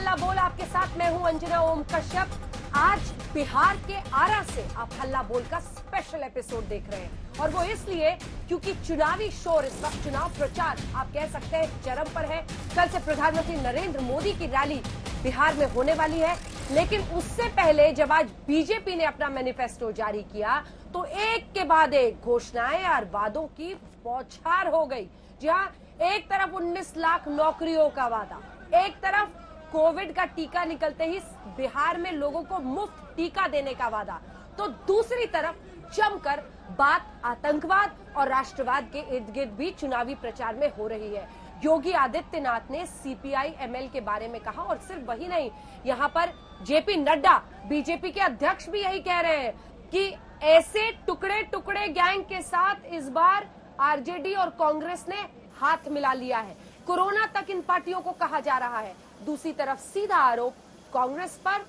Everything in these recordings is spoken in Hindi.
हल्ला बोल, आपके साथ मैं हूं अंजना ओम कश्यप। आज बिहार के आरा से आप हल्ला बोल का स्पेशल एपिसोड देख रहे हैं और वो इसलिए क्योंकि चुनावी शोर, इस वक्त चुनाव प्रचार आप कह सकते हैं चरम पर है। कल से प्रधानमंत्री नरेंद्र मोदी की रैली बिहार में होने वाली है, लेकिन उससे पहले जब आज बीजेपी ने अपना मैनिफेस्टो जारी किया तो एक के बाद एक घोषणाएं और वादों की बौछार हो गई। जहां एक तरफ 19 लाख नौकरियों का वादा, एक तरफ कोविड का टीका निकलते ही बिहार में लोगों को मुफ्त टीका देने का वादा, तो दूसरी तरफ जमकर बात आतंकवाद और राष्ट्रवाद के इर्द गिर्द भी चुनावी प्रचार में हो रही है। योगी आदित्यनाथ ने सीपीआई एमएल के बारे में कहा और सिर्फ वही नहीं, यहां पर जेपी नड्डा बीजेपी के अध्यक्ष भी यही कह रहे हैं कि ऐसे टुकड़े टुकड़े गैंग के साथ इस बार आरजेडी और कांग्रेस ने हाथ मिला लिया है। कोरोना तक इन पार्टियों को कहा जा रहा है। दूसरी तरफ सीधा आरोप कांग्रेस पर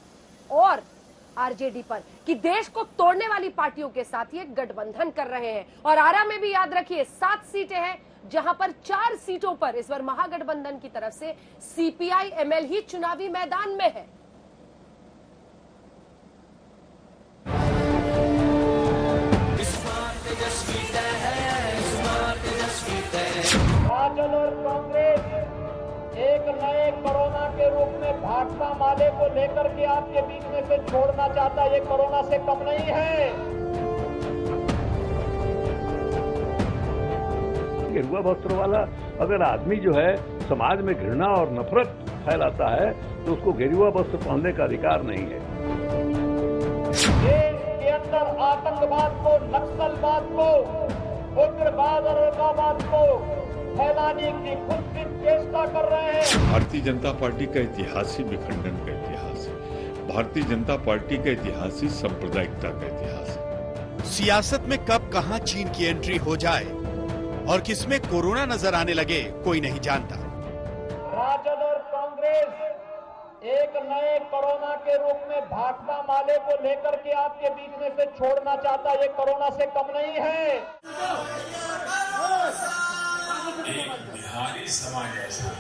और आरजेडी पर कि देश को तोड़ने वाली पार्टियों के साथ ये गठबंधन कर रहे हैं। और आरा में भी याद रखिए 7 सीटें हैं, जहां पर 4 सीटों पर इस बार महागठबंधन की तरफ से सीपीआई एमएल ही चुनावी मैदान में है। राजद और कांग्रेस एक नए कोरोना के रूप में भाकपा माले को लेकर के आपके बीच में से छोड़ना चाहता, ये कोरोना से कम नहीं है। गेरुआ वस्त्र वाला अगर आदमी जो है समाज में घृणा और नफरत फैलाता है तो उसको गेरुआ वस्त्र पहनने का अधिकार नहीं है। देश के अंदर आतंकवाद को, नक्सलवाद को, उग्रवाद और उग्रवाद को फैलाने की खुद की चेष्टा कर रहे हैं। भारतीय जनता पार्टी का इतिहास ही विखंडन का इतिहास है। भारतीय जनता पार्टी का इतिहास ही सांप्रदायिकता का इतिहास है। सियासत में कब कहां चीन की एंट्री हो जाए और किसमें कोरोना नजर आने लगे, कोई नहीं जानता। राजद और कांग्रेस एक नए कोरोना के रूप में भाकपा माले को लेकर के आपके बीच में से छोड़ना चाहता, ये कोरोना से कम नहीं है। एक बिहारी समाज ऐसा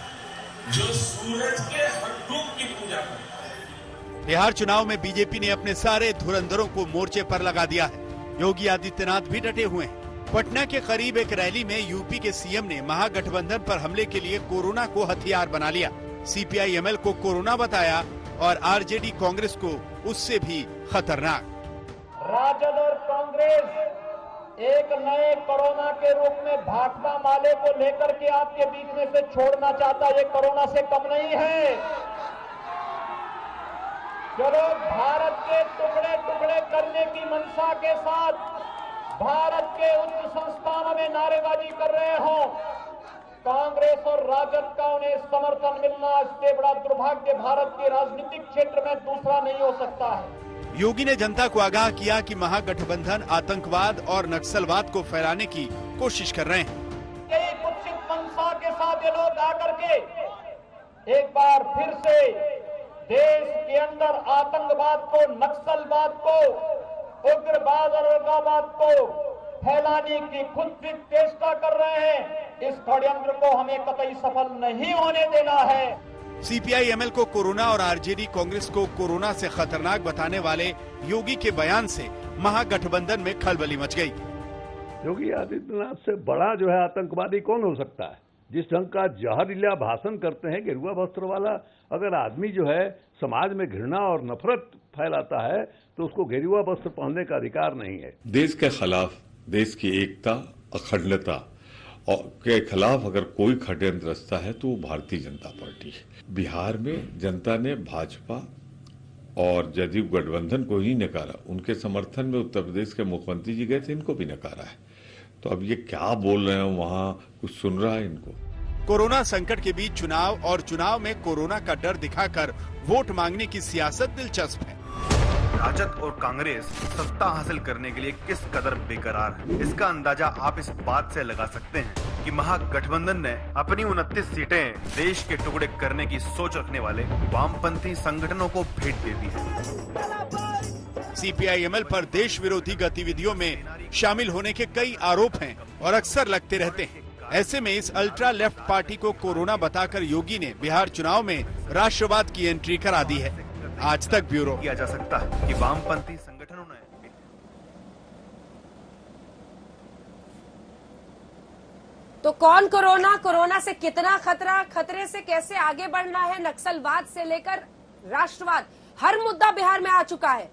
जो सूरज के हड्डों की पूजा करता है। बिहार चुनाव में बीजेपी ने अपने सारे धुरंधरों को मोर्चे पर लगा दिया है। योगी आदित्यनाथ भी डटे हुए हैं। पटना के करीब एक रैली में यूपी के सीएम ने महागठबंधन पर हमले के लिए कोरोना को हथियार बना लिया। सीपीआई एमएल को कोरोना बताया और आरजेडी कांग्रेस को उससे भी खतरनाक। राजद और कांग्रेस एक नए कोरोना के रूप में भाकपा माले को लेकर के आपके बीच में से छोड़ना चाहता, ये कोरोना से कम नहीं है। चलो भारत के टुकड़े टुकड़े करने की मंशा के साथ भारत के उच्च संस्थानों में नारेबाजी कर रहे हो, कांग्रेस और राजद का उन्हें समर्थन मिलना इससे बड़ा दुर्भाग्य भारत के राजनीतिक क्षेत्र में दूसरा नहीं हो सकता है। योगी ने जनता को आगाह किया कि महागठबंधन आतंकवाद और नक्सलवाद को फैलाने की कोशिश कर रहे हैं। यही कुत्सित मंशा के साथ ये लोग आकर के एक बार फिर से देश के अंदर आतंकवाद को, नक्सलवाद को, उग्रवाद और उग्रवाद को फैलाने की खुद की चेष्टा कर रहे हैं। इस षड्यंत्र को हमें कतई सफल नहीं होने देना है। सीपीआई एमएल को कोरोना और आरजेडी कांग्रेस को कोरोना से खतरनाक बताने वाले योगी के बयान से महागठबंधन में खलबली मच गई। योगी आदित्यनाथ से बड़ा जो है आतंकवादी कौन हो सकता है? जिस ढंग का जहरीला भाषण करते हैं गेरुआ वस्त्र वाला अगर आदमी जो है समाज में घृणा और नफरत फैलाता है तो उसको गेरुआ वस्त्र पहनने का अधिकार नहीं है। देश के खिलाफ, देश की एकता, अखंडता और के खिलाफ अगर कोई षड्यंत्र रचता है तो वो भारतीय जनता पार्टी है। बिहार में जनता ने भाजपा और जदयू गठबंधन को ही नकारा। उनके समर्थन में उत्तर प्रदेश के मुख्यमंत्री जी गए थे, इनको भी नकारा है। तो अब ये क्या बोल रहे हैं, वहां कुछ सुन रहा है इनको। कोरोना संकट के बीच चुनाव और चुनाव में कोरोना का डर दिखाकर वोट मांगने की सियासत दिलचस्प है। राजद और कांग्रेस सत्ता हासिल करने के लिए किस कदर बेकरार है, इसका अंदाजा आप इस बात से लगा सकते हैं कि महागठबंधन ने अपनी 29 सीटें देश के टुकड़े करने की सोच रखने वाले वामपंथी संगठनों को भेंट दे दी है। सीपीआई एमएल पर देश विरोधी गतिविधियों में शामिल होने के कई आरोप हैं और अक्सर लगते रहते हैं। ऐसे में इस अल्ट्रा लेफ्ट पार्टी को कोरोना बताकर योगी ने बिहार चुनाव में राष्ट्रवाद की एंट्री करा दी है। आज तक ब्यूरो। किया जा सकता है कि वामपंथी संगठनों ने तो कौन कोरोना से कितना खतरा, खतरे से कैसे आगे बढ़ना है, नक्सलवाद से लेकर राष्ट्रवाद, हर मुद्दा बिहार में आ चुका है।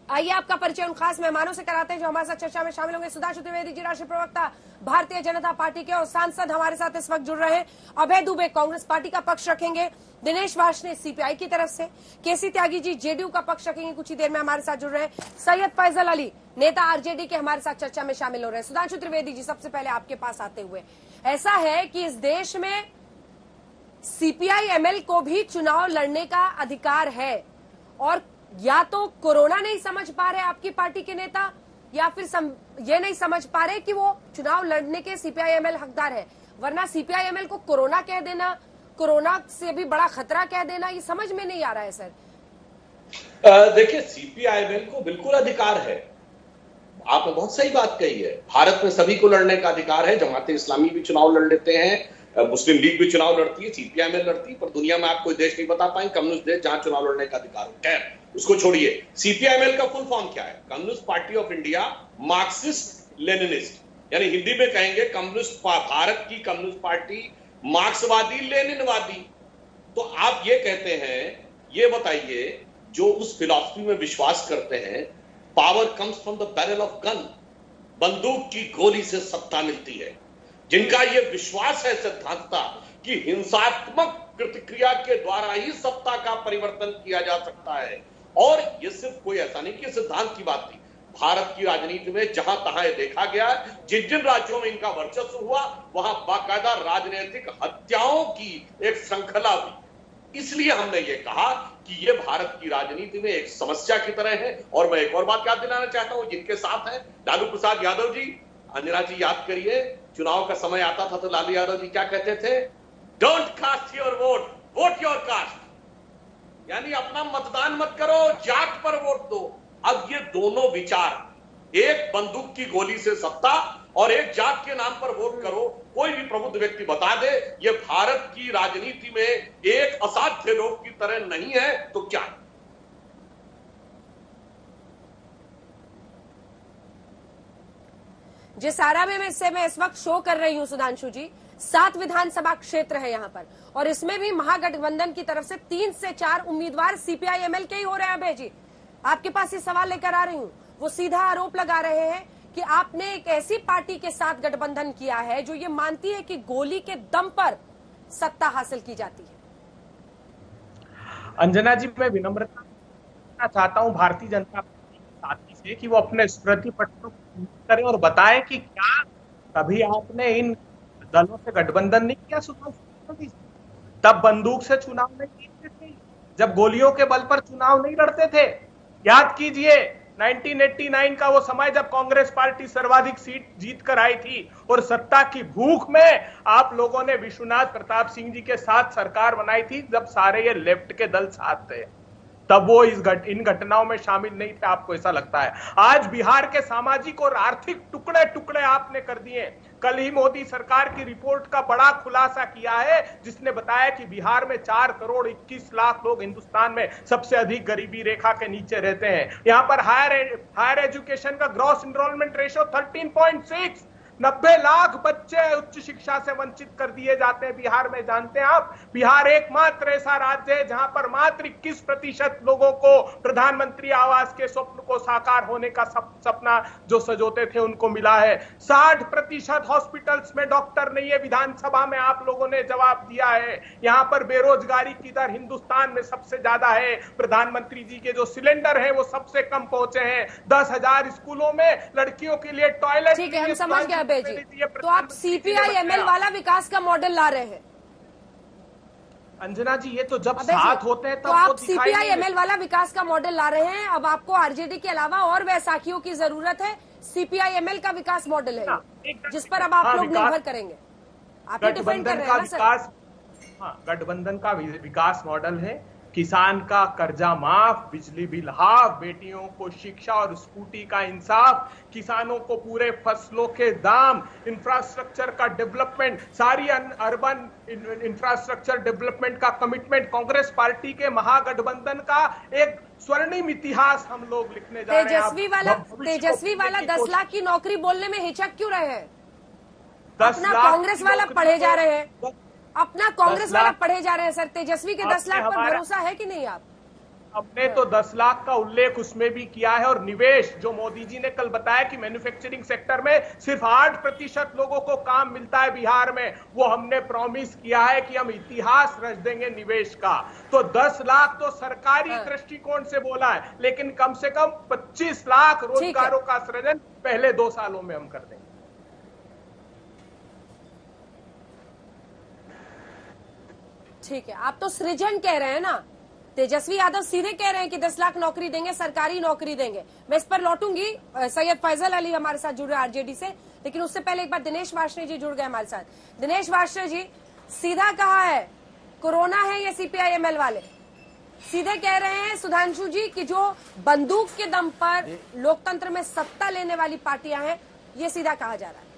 आइए आपका परिचय उन खास मेहमानों से कराते हैं जो हमारे साथ चर्चा में शामिल होंगे। सुधांशु त्रिवेदी जी, राष्ट्रीय प्रवक्ता भारतीय जनता पार्टी के और सांसद हमारे साथ इस वक्त जुड़ रहे हैं। अभय दुबे कांग्रेस पार्टी का पक्ष रखेंगे, दिनेश वार्ष्णेय सीपीआई की तरफ से, केसी त्यागी जी जेडीयू का पक्ष रखेंगे, कुछ ही देर में हमारे साथ जुड़ रहे हैं। सैयद फैजल अली नेता आरजेडी के हमारे साथ चर्चा में शामिल हो रहे हैं। सुधांशु त्रिवेदी जी, सबसे पहले आपके पास आते हुए, ऐसा है कि इस देश में सीपीआई एमएल को भी चुनाव लड़ने का अधिकार है और या तो कोरोना नहीं समझ पा रहे आपकी पार्टी के नेता, या फिर ये नहीं समझ पा रहे कि वो चुनाव लड़ने के सीपीआई एमएल हकदार है, वरना सीपीआई एमएल को कोरोना कह देना, कोरोना से भी बड़ा खतरा कह देना, ये समझ में नहीं आ रहा है सर। देखिए, सीपीआईएमएल को बिल्कुल अधिकार है, आपने बहुत सही बात कही है। भारत में सभी को लड़ने का अधिकार है। जमाते इस्लामी भी चुनाव लड़ लेते हैं, मुस्लिम लीग भी चुनाव लड़ती है, सीपीआईएमएल लड़ती है, पर दुनिया में आप कोई देश नहीं बता पाएंगे कम्युनिस्ट देश जहां चुनाव लड़ने का अधिकार हो। खैर, उसको छोड़िए। सीपीआईएमएल का फुल फॉर्म क्या है? Communist party of India Marxist Leninist, यानी हिंदी में कहेंगे कम्युनिस्ट भारत की कम्युनिस्ट पार्टी मार्क्सवादी लेनिनवादी। तो आप ये कहते हैं, ये बताइए, जो उस फिलॉसफी में विश्वास करते हैं, power comes from the barrel of gun, बंदूक की गोली से सत्ता मिलती है, जिनका ये विश्वास है सिद्धांतता कि हिंसात्मक प्रतिक्रिया के द्वारा ही सत्ता का परिवर्तन किया जा सकता है। और ये सिर्फ कोई ऐसा नहीं कि सिद्धांत की बात थी, भारत की राजनीति में जहां तहां ये देखा गया, जिन जिन राज्यों में इनका वर्चस्व हुआ वहां बाकायदा राजनीतिक हत्याओं की एक श्रृंखला हुई। इसलिए हमने ये कहा कि ये भारत की राजनीति में एक समस्या की तरह है। और मैं एक और बात याद दिलाना चाहता हूं जिनके साथ है लालू प्रसाद यादव जी। अंजना जी याद करिए, चुनाव का समय आता था तो लालू यादव जी क्या कहते थे? Don't cast your vote, vote your caste, यानी अपना मतदान मत करो, जात पर वोट दो। अब ये दोनों विचार, एक बंदूक की गोली से सत्ता और एक जात के नाम पर वोट करो, कोई भी प्रबुद्ध व्यक्ति बता दे ये भारत की राजनीति में एक असाध्य रोग की तरह नहीं है तो क्या है? जिस आरा में मैं इस वक्त शो कर रही हूं सुधांशु जी, 7 विधानसभा क्षेत्र है यहां पर, और इसमें भी महागठबंधन की तरफ से 3 से 4 उम्मीदवार सीपीआई-एमएल के ही हो रहे हैं। अभय जी, आपके पास ये सवाल लेकर आ रही हूं। वो सीधा आरोप लगा रहे हैं कि आपने एक ऐसी पार्टी के साथ गठबंधन किया है जो ये मानती है कि गोली के दम पर सत्ता हासिल की जाती है। अंजना जी, मैं विनम्रता चाहता हूं भारतीय जनता पार्टी के साथी से कि वो अपने स्मृति पटलों को करें और बताएं कि क्या कभी आपने इन दलों से गठबंधन नहीं किया? तब बंदूक से चुनाव नहीं जीतते थे, जब गोलियों के बल पर चुनाव नहीं लड़ते थे। याद कीजिए 1989 का वो समय जब कांग्रेस पार्टी सर्वाधिक सीट जीत कर आई थी और सत्ता की भूख में आप लोगों ने विश्वनाथ प्रताप सिंह जी के साथ सरकार बनाई थी, जब सारे ये लेफ्ट के दल साथ थे। तब वो इन घटनाओं में शामिल नहीं थे, आपको ऐसा लगता है? आज बिहार के सामाजिक और आर्थिक टुकड़े टुकड़े आपने कर दिए। कल ही मोदी सरकार की रिपोर्ट का बड़ा खुलासा किया है जिसने बताया कि बिहार में 4 करोड़ 21 लाख लोग हिंदुस्तान में सबसे अधिक गरीबी रेखा के नीचे रहते हैं। यहाँ पर हायर एजुकेशन का ग्रॉस एनरोलमेंट रेशियो 13.6, 90 लाख बच्चे उच्च शिक्षा से वंचित कर दिए जाते हैं बिहार में। जानते हैं आप, बिहार एकमात्र ऐसा राज्य है जहां पर मात्र 21% लोगों को प्रधानमंत्री आवास के स्वप्न को साकार होने का सपना जो सजोते थे उनको मिला है। 60% हॉस्पिटल्स में डॉक्टर नहीं है। विधानसभा में आप लोगों ने जवाब दिया है। यहाँ पर बेरोजगारी की दर हिंदुस्तान में सबसे ज्यादा है। प्रधानमंत्री जी के जो सिलेंडर है वो सबसे कम पहुंचे हैं। 10,000 स्कूलों में लड़कियों के लिए टॉयलेट, ठीक है, हम समझ गए जी। तो आप सीपीआई-एमएल वाला विकास का मॉडल ला रहे हैं अंजना जी, ये तो जब साथ होते हैं तब तो आप सीपीआई-एमएल वाला विकास का मॉडल ला रहे हैं। अब आपको आरजेडी के अलावा और वैसाखियों की जरूरत है। सीपीआई-एमएल का विकास मॉडल है जिस पर अब आप लोग निर्भर करेंगे। आप डिफेंड कर रहे हैं ना सर? गठबंधन का विकास मॉडल है किसान का कर्जा माफ, बिजली बिल हाफ, बेटियों को शिक्षा और स्कूटी का इंसाफ, किसानों को पूरे फसलों के दाम, इंफ्रास्ट्रक्चर का डेवलपमेंट, सारी अर्बन इंफ्रास्ट्रक्चर डेवलपमेंट का कमिटमेंट, कांग्रेस पार्टी के महागठबंधन का एक स्वर्णिम इतिहास हम लोग लिखने जा रहे हैं। तेजस्वी वाला 10 लाख की नौकरी बोलने में हिचक क्यों रहे हैं? 10 अपना लाख कांग्रेस वाला पढ़े जा रहे हैं, अपना कांग्रेस वाला पढ़े जा रहे हैं। सर, तेजस्वी के 10 लाख पर भरोसा है कि नहीं आप? हमने तो 10 लाख का उल्लेख उसमें भी किया है। और निवेश, जो मोदी जी ने कल बताया कि मैन्युफैक्चरिंग सेक्टर में सिर्फ 8% लोगों को काम मिलता है बिहार में, वो हमने प्रॉमिस किया है कि हम इतिहास रच देंगे निवेश का। तो 10 लाख तो सरकारी दृष्टिकोण से बोला है, लेकिन कम से कम 25 लाख रोजगारों का सृजन पहले 2 सालों में हम कर देंगे। ठीक है, आप तो सृजन कह रहे हैं ना, तेजस्वी यादव सीधे कह रहे हैं कि 10 लाख नौकरी देंगे, सरकारी नौकरी देंगे। मैं इस पर लौटूंगी। सैयद फैजल अली हमारे साथ जुड़ रहे हैं आरजेडी से, लेकिन उससे पहले एक बार दिनेश वार्ष्णेय जी जुड़ गए हमारे साथ। दिनेश वार्ष्णेय जी, सीधा कहा है कोरोना है ये सीपीआई-एमएल वाले, सीधे कह रहे हैं सुधांशु जी कि जो बंदूक के दम पर लोकतंत्र में सत्ता लेने वाली पार्टियां हैं, ये सीधा कहा जा रहा है।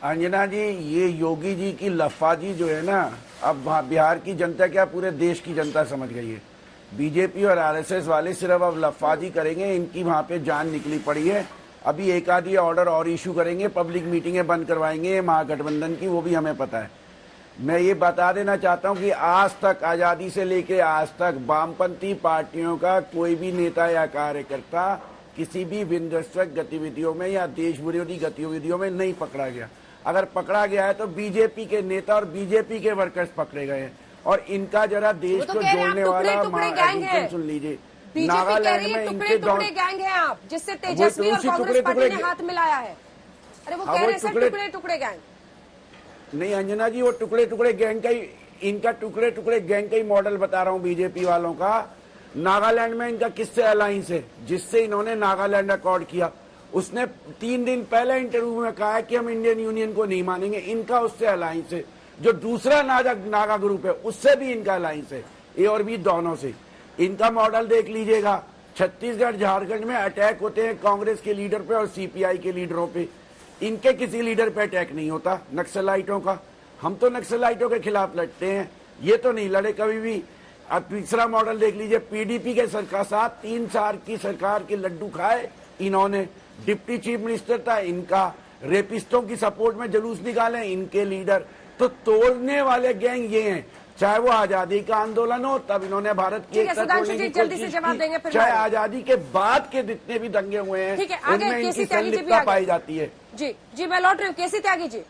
अंजना जी, ये योगी जी की लफाजी जो है ना, अब बिहार की जनता क्या पूरे देश की जनता समझ गई है। बीजेपी और आरएसएस वाले सिर्फ अब लफाजी करेंगे, इनकी वहां पे जान निकली पड़ी है। अभी एक आधी ऑर्डर और इशू करेंगे, पब्लिक मीटिंगें बंद करवाएंगे महागठबंधन की, वो भी हमें पता है। मैं ये बता देना चाहता हूं कि आज तक, आजादी से लेकर आज तक, वामपंथी पार्टियों का कोई भी नेता या कार्यकर्ता किसी भी विध्वंसक गतिविधियों में या देश विरोधी गतिविधियों में नहीं पकड़ा गया। अगर पकड़ा गया है तो बीजेपी के नेता और बीजेपी के वर्कर्स पकड़े गए हैं। और इनका जरा देश को जोड़ने वाला सुन लीजिए, नागालैंड में इनके टुकड़े गैंग है आप, जिससे तेजस्वी और कांग्रेस पार्टी ने हाथ मिलाया है। अरे वो कह रहे हैं सर टुकड़े गैंग नहीं अंजना जी, वो टुकड़े गैंग का ही, इनका टुकड़े गैंग का ही मॉडल बता रहा हूँ बीजेपी वालों का। नागालैंड में इनका किससे अलायंस है, जिससे इन्होंने नागालैंड अकॉर्ड किया। उसने 3 दिन पहले इंटरव्यू में कहा है कि हम इंडियन यूनियन को नहीं मानेंगे। इनका उससे अलायंस है। जो दूसरा नागा ग्रुप है उससे भी इनका अलायंस है, ए और बी दोनों से। इनका मॉडल देख लीजिएगा, छत्तीसगढ़ झारखंड में अटैक होते हैं कांग्रेस के लीडर पे और सीपीआई के लीडरों पे, इनके किसी लीडर पे अटैक नहीं होता नक्सलाइटों का। हम तो नक्सलाइटों के खिलाफ लड़ते हैं, ये तो नहीं लड़े कभी भी। अब तीसरा मॉडल देख लीजिए, पीडीपी के सरकार साथ 3 साल की सरकार के लड्डू खाए इन्होंने। डिप्टी चीफ मिनिस्टर था इनका, रेपिस्टों की सपोर्ट में जुलूस निकाले इनके लीडर। तो तोड़ने वाले गैंग ये हैं, चाहे वो आजादी का आंदोलन हो तब इन्होंने भारत की एकता तोड़ने की कोशिश की, चाहे आजादी के बाद के जितने भी दंगे हुए हैं उनमें इनकी संलिप्तता पाई जाती है। जी मैं लौट रही हूँ। केसी त्यागी जी,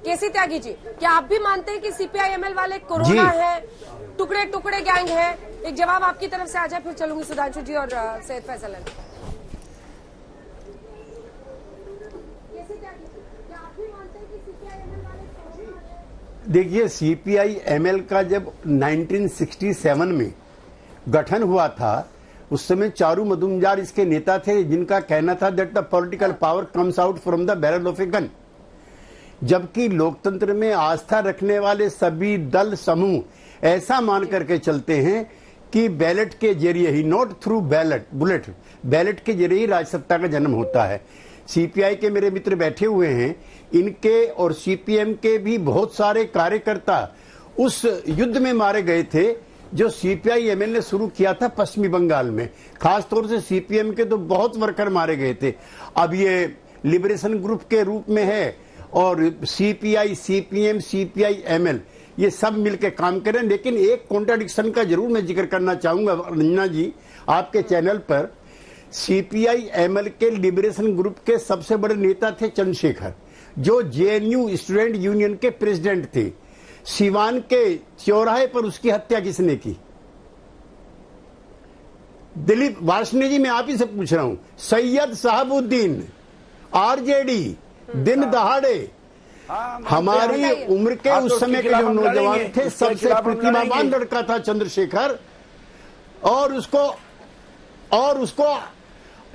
केसी त्यागी जी, क्या आप भी मानते हैं कि सीपीआई-एमएल वाले कोरोना है, टुकड़े गैंग है? एक जवाब आपकी तरफ से आ जाए, फिर चलूंगी सुधांशु जी और सैयद फैजल अली। देखिए, सीपीआई-एमएल का जब 1967 में गठन हुआ था, उस समय चारू मजुमदार इसके नेता थे, जिनका कहना था that the political power comes out from the barrel of a gun. जबकि लोकतंत्र में आस्था रखने वाले सभी दल समूह ऐसा मान करके चलते हैं कि बैलेट के जरिए ही, नॉट थ्रू बैलेट के जरिए ही राजसत्ता का जन्म होता है। सीपीआई के मेरे मित्र बैठे हुए हैं, इनके और सीपीएम के भी बहुत सारे कार्यकर्ता उस युद्ध में मारे गए थे जो सीपीआई-एमएल ने शुरू किया था पश्चिमी बंगाल में। खासतौर से सीपीएम के तो बहुत वर्कर मारे गए थे। अब ये लिबरेशन ग्रुप के रूप में है और सीपीआई, सीपीएम, सीपीआई-एमएल ये सब मिलकर काम करें। लेकिन एक कॉन्ट्राडिक्शन का जरूर मैं जिक्र करना चाहूंगा रंजना जी आपके चैनल पर। सीपीआई-एमएल के लिबरेशन ग्रुप के सबसे बड़े नेता थे चंद्रशेखर, जो जेएनयू स्टूडेंट यूनियन के प्रेसिडेंट थे। सिवान के चौराहे पर उसकी हत्या किसने की? दिलीप वार्ष्णेय जी, मैं आप ही से पूछ रहा हूं। सैयद साहबुद्दीन, आरजेडी, दिन दहाड़े, हमारी उम्र के उस समय के जो नौजवान थे, सबसे प्रतिभावान लड़का था चंद्रशेखर, और उसको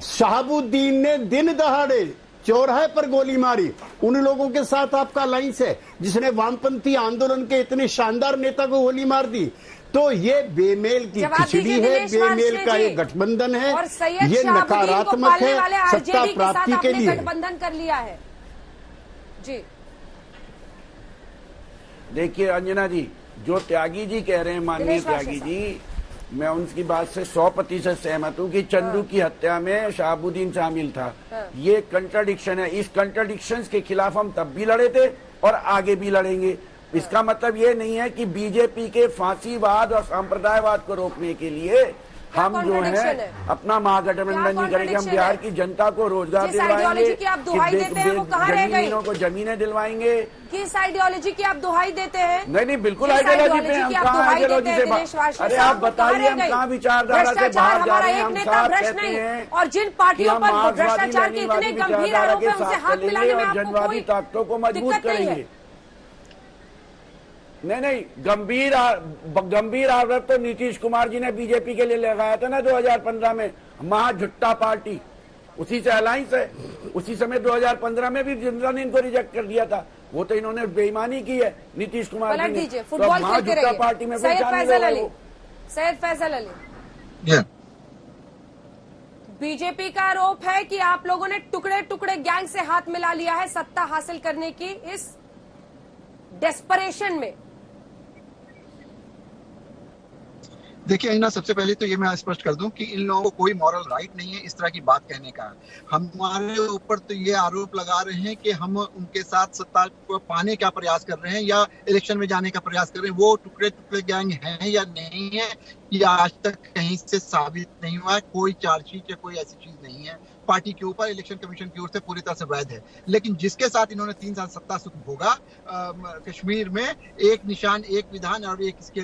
शहाबुद्दीन ने दिन दहाड़े चौराहे पर गोली मारी, उन लोगों के साथ आपका अलायंस है जिसने वामपंथी आंदोलन के इतने शानदार नेता को गोली मार दी। तो ये बेमेल की खिचड़ी है, बेमेल का ये गठबंधन है, ये नकारात्मक है सत्ता प्राप्ति के लिए। गठबंधन कर लिया है जी। देखिए अंजना जी, जो त्यागी जी कह रहे हैं, माननीय त्यागी जी, मैं उनकी बात से 100% सहमत हूं कि चंदू की हत्या में शहाबुद्दीन शामिल था। ये कंट्राडिक्शन है। इस कंट्राडिक्शंस के खिलाफ हम तब भी लड़े थे और आगे भी लड़ेंगे। इसका मतलब ये नहीं है कि बीजेपी के फांसीवाद और सांप्रदायवाद को रोकने के लिए हम जो है अपना महागठबंधन नहीं करेंगे। हम बिहार की जनता को रोजगार दिलवाएंगे, बेघरों को जमीनें दिलवाएंगे। किस आइडियोलॉजी की आप दुहाई देते हैं? नहीं, बिल्कुल आइडियोलॉजी पे हम कहाँ आइडियोलॉजी से, अरे आप बताइए हम कहाँ विचारधारा से बाहर जा रहे हैं। हम साफ कहते हैं और जिन पार्टियों पर भ्रष्टाचार के इतने गंभीर आरोप हैं उनसे हाथ मिलाने में आपको जनवादी ताकतों को मजबूत करेंगे। नहीं, गंभीर आरोप तो नीतीश कुमार जी ने बीजेपी के लिए लगाया था ना 2015 में, महा-झुट्टा पार्टी, उसी से अलायंस है। उसी समय 2015 में भी जनता ने इनको रिजेक्ट कर दिया था। वो तो इन्होंने बेईमानी की है नीतीश कुमार जी ने। तो महा-झुट्टा पार्टी में सैयद फैसल अली, बीजेपी का आरोप है कि आप लोगों ने टुकड़े टुकड़े गैंग से हाथ मिला लिया है सत्ता हासिल करने की इस डेस्परेशन में। देखिए अंजना, सबसे पहले तो ये मैं स्पष्ट कर दूं कि इन लोगों को कोई मॉरल राइट नहीं है इस तरह की बात कहने का। हमारे ऊपर तो ये आरोप लगा रहे हैं कि हम उनके साथ सत्ता को पाने का प्रयास कर रहे हैं या इलेक्शन में जाने का प्रयास कर रहे हैं। वो टुकड़े टुकड़े गैंग हैं या नहीं है, ये आज तक कहीं से साबित नहीं हुआ है। कोई चार्जशीट या कोई ऐसी चीज नहीं है पार्टी के ऊपर। इलेक्शन कमीशन की ओर से पूरी तरह से वैध है। लेकिन जिसके साथ इन्होंने 3 साल सत्ता सुख भोगा कश्मीर में, एक निशान एक विधान और एक इसके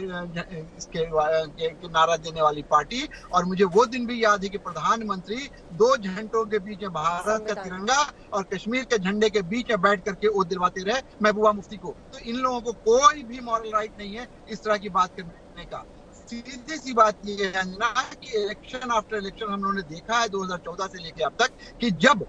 नारा देने वाली पार्टी। और मुझे वो दिन भी याद है कि प्रधानमंत्री 2 झंडों के बीच में भारत का तिरंगा और कश्मीर के झंडे के बीच में बैठ करके वो दिलवाते रहे महबूबा मुफ्ती को। तो इन लोगों को कोई भी मॉरल राइट नहीं है इस तरह की बात करने का। सीधी सी बात ये है ना कि इलेक्शन आफ्टर इलेक्शन हम लोगों ने देखा है 2014 से लेकर अब तक कि जब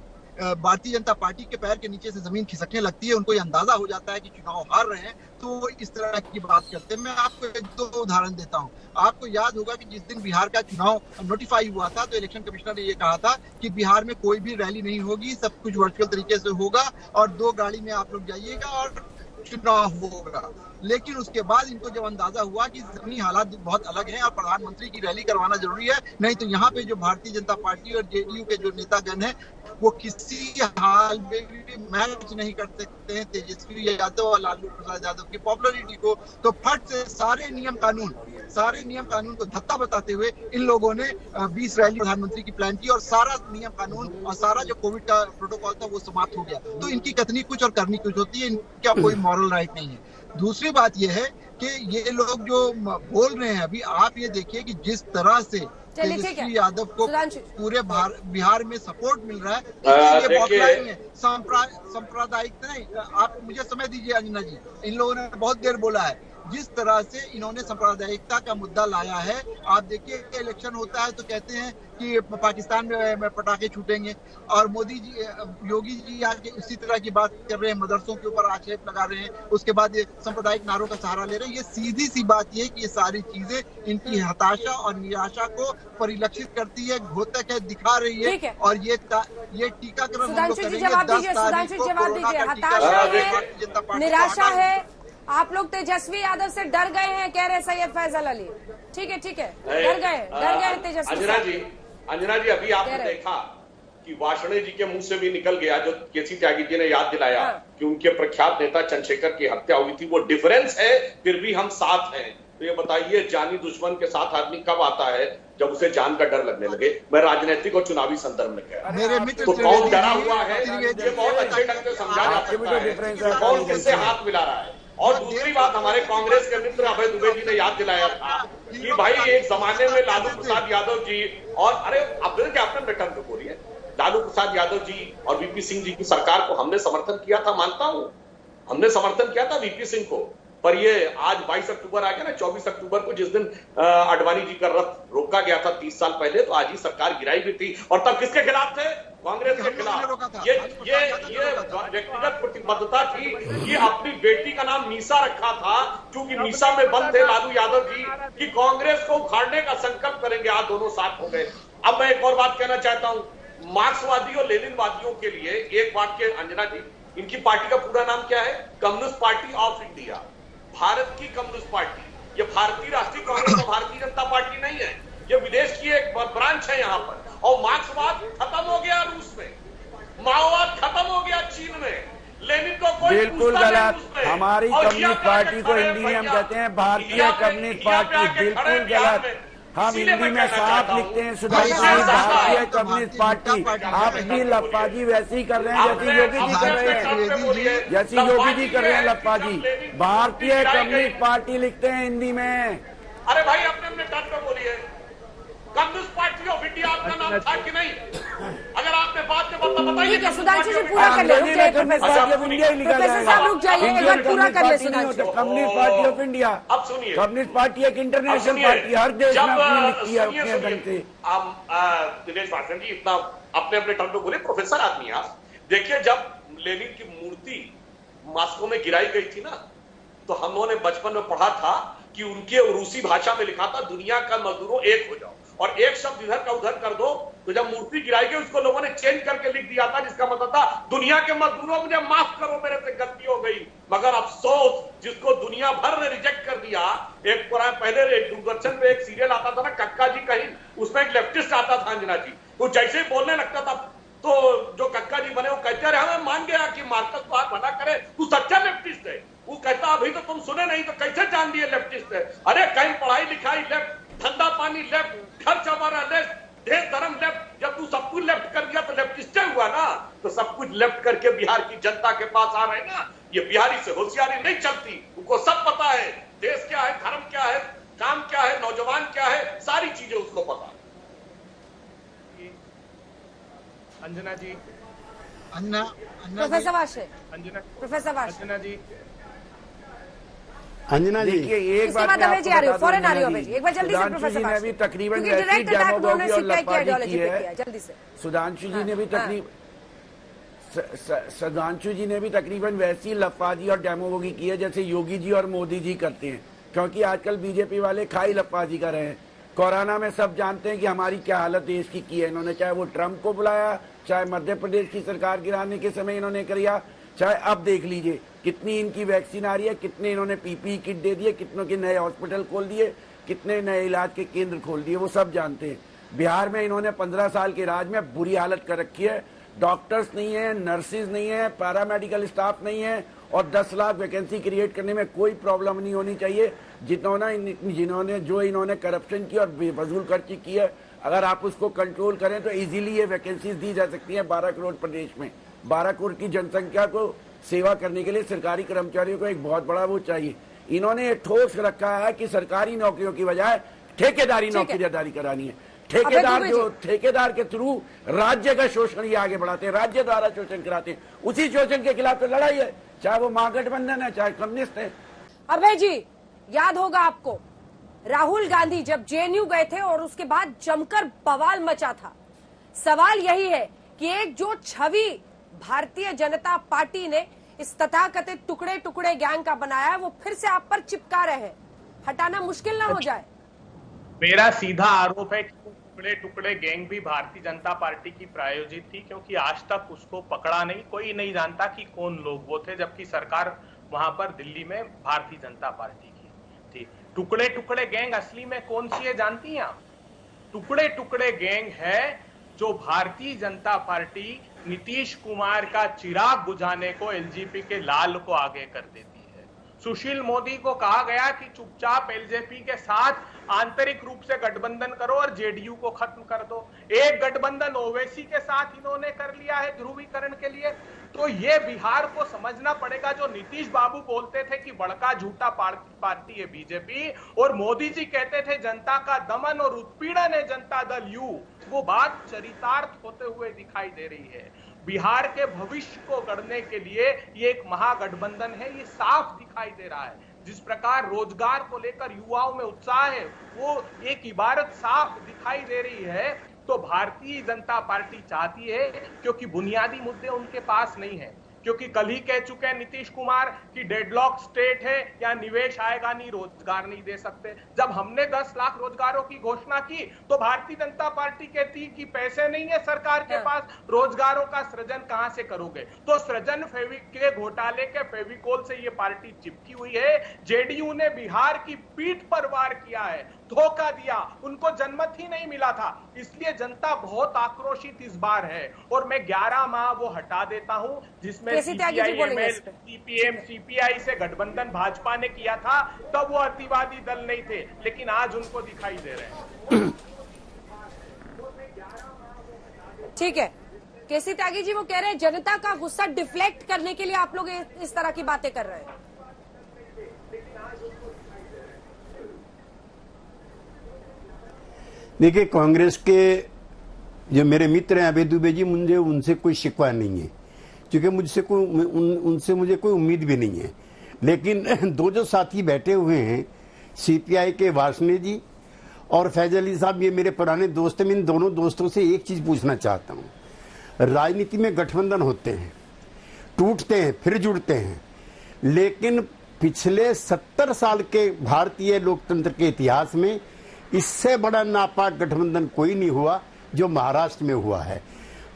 भारतीय जनता पार्टी के पैर के नीचे से जमीन खिसकने लगती है, उनको ये अंदाजा हो जाता है कि चुनाव हार रहे हैं, तो इस तरह की बात करते हैं। मैं आपको 1-2 उदाहरण देता हूं। आपको याद होगा कि जिस दिन बिहार का चुनाव नोटिफाई हुआ था तो इलेक्शन कमिश्नर ने ये कहा था कि बिहार में कोई भी रैली नहीं होगी, सब कुछ वर्चुअल तरीके से होगा और 2 गाड़ी में आप लोग जाइएगा और चुनाव होगा। लेकिन उसके बाद इनको जब अंदाजा हुआ कि जमीनी हालात बहुत अलग हैं और प्रधानमंत्री की रैली करवाना जरूरी है, नहीं तो यहाँ पे जो भारतीय जनता पार्टी और जेडीयू के जो नेतागण हैं वो किसी हाल में भी मैच नहीं कर सकते हैं तेजस्वी यादव और लालू प्रसाद यादव की पॉपुलरिटी को। तो फट से सारे नियम कानून को धत्ता बताते हुए इन लोगों ने 20 रैली प्रधानमंत्री की प्लान की और सारा नियम कानून और सारा जो कोविड का प्रोटोकॉल था वो समाप्त हो गया। तो इनकी कथनी कुछ और करनी कुछ होती है, इनका कोई मॉरल राइट नहीं है। दूसरी बात यह है कि ये लोग जो बोल रहे हैं अभी, आप ये देखिए कि जिस तरह से तेजस्वी यादव को पूरे बिहार में सपोर्ट मिल रहा है, ये बॉटलाइन है, सांप्रदायिक नहीं। आप मुझे समय दीजिए अंजना जी, इन लोगों ने बहुत देर बोला है। जिस तरह से इन्होंने सांप्रदायिकता का मुद्दा लाया है, आप देखिए इलेक्शन होता है तो कहते हैं कि पाकिस्तान में पटाखे छूटेंगे और मोदी जी, योगी जी आके उसी तरह की बात कर रहे हैं, मदरसों के ऊपर आक्षेप लगा रहे हैं, उसके बाद ये सांप्रदायिक नारों का सहारा ले रहे हैं। ये सीधी सी बात ये कि ये सारी चीजें इनकी हताशा और निराशा को परिलक्षित करती है, घोतक है, दिखा रही है। और ये टीकाकरण हम लोग करेंगे 10 तारीख को कोरोना का निराशा है। आप लोग तेजस्वी यादव से डर गए हैं, कह रहे सैयद फैसल अली। ठीक है डर गए तेजस्वी। अंजना जी अभी आपने देखा कि वार्ष्णेय जी के मुंह से भी निकल गया, जो केसी त्यागी जी ने याद दिलाया कि उनके प्रख्यात नेता चंद्रशेखर की हत्या हुई थी। वो डिफरेंस है, फिर भी हम साथ हैं। तो ये बताइए, जानी दुश्मन के साथ आदमी कब आता है? जब उसे जान का डर लगने लगे। मैं राजनीतिक और चुनावी संदर्भ में कह रहा हूं। तो कौन डरा हुआ है ये बहुत अच्छे ढंग से समझा जा सकता है, कौन किससे हाथ मिला रहा है। और दूसरी बात, हमारे कांग्रेस के मित्र अभय दुबे जी ने याद दिलाया था कि भाई एक जमाने में लालू प्रसाद यादव जी और आपने बेटा तो बोलिए, लालू प्रसाद यादव जी और वीपी सिंह जी की सरकार को हमने समर्थन किया था, मानता हूं, हमने समर्थन किया था वीपी सिंह को। पर ये आज 22 अक्टूबर आ गया ना, 24 अक्टूबर को जिस दिन आडवाणी जी का रथ रोका गया था 30 साल पहले, तो आज ही सरकार गिराई भी थी, और तब किसके खिलाफ थे? कांग्रेस के खिलाफ। ये व्यक्तिगत प्रतिबद्धता थी कि अपनी बेटी का नाम मीसा रखा था, क्योंकि मीसा में बंद थे लालू यादव जी, कि कांग्रेस को उखाड़ने का संकल्प करेंगे। आज दोनों साथ हो गए। अब मैं एक और बात कहना चाहता हूं, मार्क्सवादी और लेनिनवादियों के लिए एक वाक्य, अंजना जी, इनकी पार्टी का पूरा नाम क्या है? Communist party of India, Bharat की कम्युनिस्ट पार्टी। ये भारतीय राष्ट्रीय कांग्रेस और भारतीय जनता पार्टी नहीं है, ये विदेश की एक ब्रांच है यहाँ पर। और मार्क्सवाद खत्म हो गया रूस में, माओवाद खत्म हो गया चीन में, लेनिन को कोई बिल्कुल गलत। हमारी कम्युनिस्ट पार्टी को हिंदी में हम कहते हैं भारतीय कम्युनिस्ट पार्टी। बिल्कुल गलत। हम हिंदी में साफ लिखते हैं सुधांशु जी, भारतीय कम्युनिस्ट पार्टी। आप भी लप्पाजी वैसे ही कर रहे हैं जैसे योगी जी कर रहे हैं, जैसे योगी जी कर रहे हैं लप्पाजी। भारतीय कम्युनिस्ट पार्टी लिखते हैं हिंदी में। अरे भाई अपने अपने टर्म पे बोलिए। कम्युनिस्ट पार्टी ऑफ इंडिया आपका नाम था कि नहीं? अगर आपने बात में बताइए। सुधांशु जी पूरा कर ले, प्रोफेसर साहब रुक जाइए, एक बार पूरा कर ले Sudhanshu. Communist party of India, अब सुनिए, कम्युनिस्ट पार्टी एक इंटरनेशनल पार्टी, हर देश में अपनी लिखती है अपने ढंग से। आप दिनेश भाषण जी इतना अपने अपने टर्म पे बोले, प्रोफेसर आदमी आप। देखिए जब लेनिन की मूर्ति मॉस्को में गिराई गई थी ना, तो हम लोगों ने बचपन में पढ़ा था कि उनके रूसी भाषा में लिखा था, दुनिया का मजदूरों एक हो जाओ, और एक शब्द इधर का उधर कर दो। तो जब मूर्ति गिराई गई उसको लोगों ने चेंज करके लिख दिया था, जिसका मतलब था दुनिया के मजदूरों, मुझे माफ करो, मेरे से गलती हो गई। मगर अफसोस, जिसको दुनिया भर ने रिजेक्ट कर दिया। एक पहले एक दूरदर्शन पे एक सीरियल आता था ना, कक्का जी कहीं, उसमें एक लेफ्टिस्ट आता था अंजना जी, तो जैसे ही बोलने लगता था तो जो कक्का जी बने वो कहते रहे, हमें मान गया कि मार्कस बात बना करे, तू सच्चा लेफ्टिस्ट है। वो कहता अभी तो तुम सुने नहीं तो कैसे जान दिए लेफ्टिस्ट है? अरे कहीं पढ़ाई लिखाई लेफ्ट, ठंडा पानी लेफ्ट, खर्च हमारा लेफ्ट, देश धर्म लेफ्ट। जब तू सब कुछ लेफ्ट कर दिया तो लेफ्टिस्ट हुआ ना। तो सब कुछ लेफ्ट करके बिहार की जनता के पास आ रहे ना, ये बिहारी से होशियारी नहीं चलती। उनको सब पता है देश क्या है, धर्म क्या है, काम क्या है, नौजवान क्या है, सारी चीजें उसको पता है। अंजना जी, प्रोफेसर वाशे, अंजना, प्रोफेसर वाशे, अंजना जी, अंजना जी, देखिए एक बात मैं आपको बता दूं, फॉरेन आ रही हो एक बार जल्दी से सुधांशु प्रोफेसर जी ने भी तकरीबन क्योंकि वैसी डायरेक्ट अटैक उन्होंने डेमोगोगी और सीपीआई की लफाजी आइडियोलॉजी की पे है। किया। जल्दी से सुधांशु जी ने भी सुधांशु जी ने भी तकरीबन वैसी लफाजी और डेमोगोगी की है जैसे योगी जी और मोदी जी करते हैं, क्योंकि आजकल बीजेपी वाले खाई लफाजी कर रहे हैं। कोरोना में सब जानते हैं कि हमारी क्या हालत देश की है इन्होंने, चाहे वो ट्रंप को बुलाया, चाहे मध्य प्रदेश की सरकार गिराने के समय इन्होंने किया, चाहे अब देख लीजिए कितनी इनकी वैक्सीन आ रही है, कितने इन्होंने पीपीई किट दे दिए, कितनों के नए हॉस्पिटल खोल दिए, कितने नए इलाज के केंद्र खोल दिए, वो सब जानते हैं। बिहार में इन्होंने 15 साल के राज में बुरी हालत कर रखी है। डॉक्टर्स नहीं है, नर्सेज नहीं है, पैरामेडिकल स्टाफ नहीं है, और 10 लाख वैकेंसी क्रिएट करने में कोई प्रॉब्लम नहीं होनी चाहिए। इन्होंने करप्शन की और बेफजूल खर्ची की है, अगर आप उसको कंट्रोल करें तो इजीली ये वैकेंसीज दी जा सकती है। 12 करोड़ प्रदेश में 12 करोड़ की जनसंख्या को सेवा करने के लिए सरकारी कर्मचारियों को एक बहुत बड़ा वो चाहिए। इन्होंने ठोस रखा है कि सरकारी नौकरियों की बजाय ठेकेदारी नौकरियादारी करानी है। ठेकेदार के थ्रू राज्य का शोषण ये आगे बढ़ाते हैं, राज्य द्वारा शोषण कराते हैं। उसी शोषण के खिलाफ तो लड़ाई है, चाहे वो महागठबंधन है चाहे कम्युनिस्ट है। अभय जी, याद होगा आपको राहुल गांधी जब जेएनयू गए थे और उसके बाद जमकर बवाल मचा था। सवाल यही है कि एक जो छवि भारतीय जनता पार्टी ने इस तथाकथित टुकड़े टुकड़े गैंग का बनाया है, वो फिर से आप पर चिपका रहे हैं, हटाना मुश्किल ना हो जाए। मेरा सीधा आरोप है कि टुकड़े टुकड़े गैंग भी भारतीय जनता पार्टी की प्रायोजित थी, क्योंकि आज तक उसको पकड़ा नहीं, कोई नहीं जानता कि कौन लोग वो थे, जबकि सरकार वहां पर दिल्ली में भारतीय जनता पार्टी की थी। टुकड़े टुकड़े गैंग असली में कौन सी है जानती हैं आप? टुकड़े टुकड़े गैंग है जो भारतीय जनता पार्टी नीतीश कुमार का चिराग बुझाने को एलजेपी के लाल को आगे कर देती है। सुशील मोदी को कहा गया कि चुपचाप एलजेपी के साथ आंतरिक रूप से गठबंधन करो और जेडीयू को खत्म कर दो। एक गठबंधन ओवैसी के साथ इन्होंने कर लिया है ध्रुवीकरण के लिए। तो ये बिहार को समझना पड़ेगा, जो नीतीश बाबू बोलते थे कि बड़का झूठा पार्टी है बीजेपी, और मोदी जी कहते थे जनता का दमन और उत्पीड़न है जनता दल यू, वो बात चरितार्थ होते हुए दिखाई दे रही है। बिहार के भविष्य को गढ़ने के लिए ये एक महागठबंधन है, ये साफ दिखाई दे रहा है। जिस प्रकार रोजगार को लेकर युवाओं में उत्साह है, वो एक इबारत साफ दिखाई दे रही है। तो भारतीय जनता पार्टी चाहती है, क्योंकि बुनियादी मुद्दे उनके पास नहीं है, क्योंकि कल ही कह चुके हैं नीतीश कुमार कि डेडलॉक स्टेट है, या निवेश आएगा नहीं, रोजगार नहीं दे सकते। जब हमने 10 लाख रोजगारों की घोषणा की तो भारतीय जनता पार्टी कहती कि पैसे नहीं है सरकार के पास, रोजगारों का सृजन कहां से करोगे। तो सृजन के घोटाले के फेविकोल से ये पार्टी चिपकी हुई है। जेडीयू ने बिहार की पीठ पर वार किया है, धोखा दिया, उनको जनमत ही नहीं मिला था, इसलिए जनता बहुत आक्रोशित इस बार है। और मैं 11 माह वो हटा देता हूं जिसमें सीपीएम सीपीआई से गठबंधन भाजपा ने किया था, तब वो अतिवादी दल नहीं थे, लेकिन आज उनको दिखाई दे रहे हैं। ठीक है, केसी त्यागी जी वो कह रहे हैं जनता का गुस्सा डिफ्लेक्ट करने के लिए आप लोग इस तरह की बातें कर रहे हैं। देखिए, कांग्रेस के जो मेरे मित्र हैं अभय दुबे जी, मुझे उनसे कोई शिकवा नहीं है, क्योंकि उनसे मुझे कोई उम्मीद भी नहीं है। लेकिन दो जो साथी बैठे हुए हैं, सीपीआई के वासने जी और फैज अली साहब, ये मेरे पुराने दोस्त हैं। मैं इन दोनों दोस्तों से एक चीज पूछना चाहता हूं। राजनीति में गठबंधन होते हैं, टूटते हैं, फिर जुड़ते हैं, लेकिन पिछले 70 साल के भारतीय लोकतंत्र के इतिहास में इससे बड़ा नापाक गठबंधन कोई नहीं हुआ जो महाराष्ट्र में हुआ है।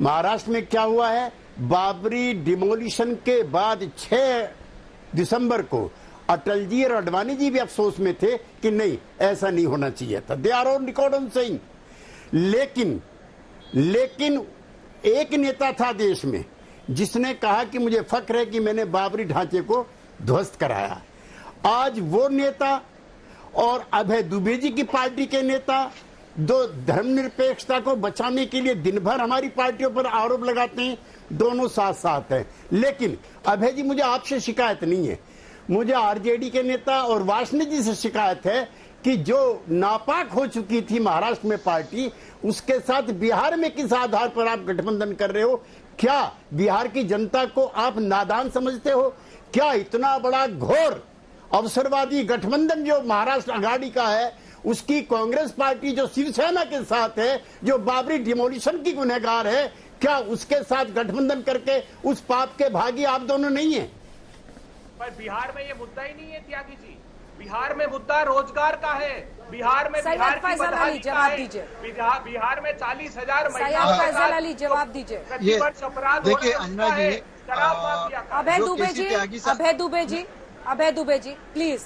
महाराष्ट्र में क्या हुआ है, बाबरी डिमोलिशन के बाद 6 दिसंबर को अटल जी और अडवाणी जी भी अफसोस में थे कि नहीं, ऐसा नहीं होना चाहिए था। They are on record on saying. लेकिन एक नेता था देश में जिसने कहा कि मुझे फक्र है कि मैंने बाबरी ढांचे को ध्वस्त कराया। आज वो नेता और अभय दुबे जी की पार्टी के नेता दो धर्मनिरपेक्षता को बचाने के लिए दिन भर हमारी पार्टियों पर आरोप लगाते हैं, दोनों साथ साथ हैं। लेकिन अभय जी, मुझे आपसे शिकायत नहीं है, मुझे आरजेडी के नेता और वासने जी से शिकायत है कि जो नापाक हो चुकी थी महाराष्ट्र में पार्टी, उसके साथ बिहार में किस आधार पर आप गठबंधन कर रहे हो? क्या बिहार की जनता को आप नादान समझते हो? क्या इतना बड़ा घोर अवसरवादी गठबंधन जो महाराष्ट्र आघाड़ी का है, उसकी कांग्रेस पार्टी जो शिवसेना के साथ है, जो बाबरी डिमोलिशन की गुनहगार है, क्या उसके साथ गठबंधन करके उस पाप के भागी आप दोनों नहीं है? पर बिहार में ये मुद्दा ही नहीं है त्यागी जी। बिहार में मुद्दा रोजगार का है, बिहार में बिहार की बदहाली का है, बिहार में 40,000 महिलाओं जवाब दीजिए। प्रतिवर्ष अपराध देखिए अंजना जी, शराब माफिया का। अभय दुबे जी प्लीज